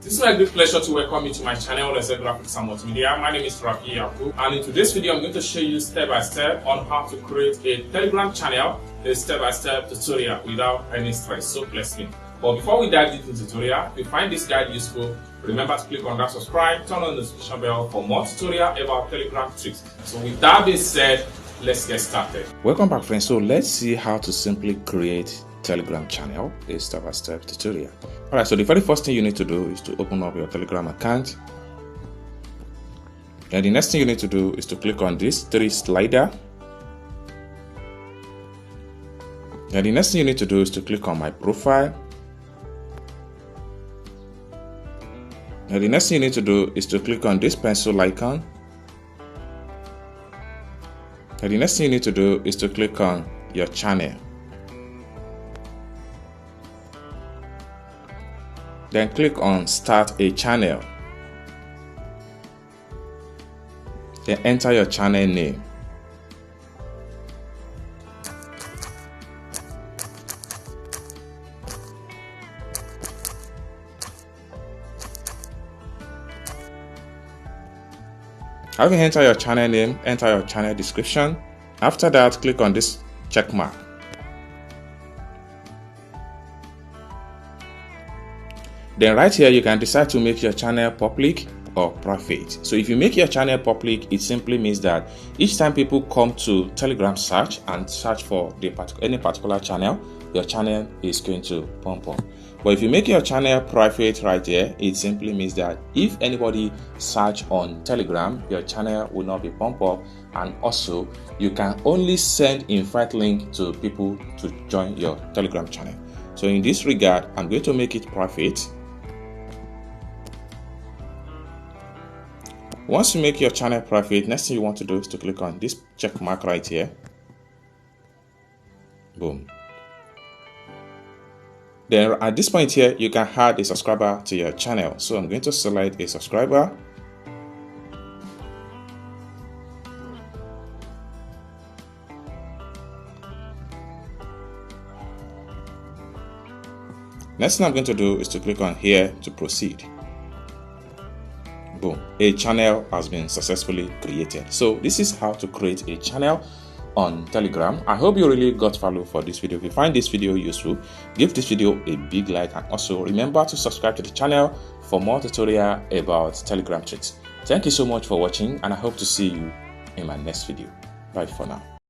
This is my great pleasure to welcome you to my channel, Graphics and Multimedia. My name is Rafi Yaku, and in today's video, I'm going to show you step by step on how to create a Telegram channel, a step-by-step tutorial without any stress. So let's begin. But before we dive into the tutorial, if you find this guide useful, remember to click on that subscribe, turn on the notification bell for more tutorial about Telegram tricks. So with that being said, let's get started. Welcome back, friends. So let's see how to simply create Telegram channel, a step-by-step tutorial. Alright, so the very first thing you need to do is to open up your Telegram account. And the next thing you need to do is to click on this 3 slider. And the next thing you need to do is to click on my profile. And the next thing you need to do is to click on this pencil icon. And the next thing you need to do is to click on your channel. Then click on Start a Channel. Then enter your channel name. Having entered your channel name, enter your channel description. After that, click on this check mark. Then right here, you can decide to make your channel public or private. So if you make your channel public, it simply means that each time people come to Telegram search and search for any particular channel, your channel is going to pump up. But if you make your channel private right here, it simply means that if anybody search on Telegram, your channel will not be pumped up, and also you can only send invite link to people to join your Telegram channel. So in this regard, I'm going to make it private. Once you make your channel private, next thing you want to do is to click on this check mark right here. Boom. Then at this point here, you can add a subscriber to your channel. So I'm going to select a subscriber. Next thing I'm going to do is to click on here to proceed. Boom, a channel has been successfully created. So this is how to create a channel on Telegram. I hope you really got value for this video. If you find this video useful, give this video a big like, and also remember to subscribe to the channel for more tutorial about Telegram tricks. Thank you so much for watching, and I hope to see you in my next video. Bye for now.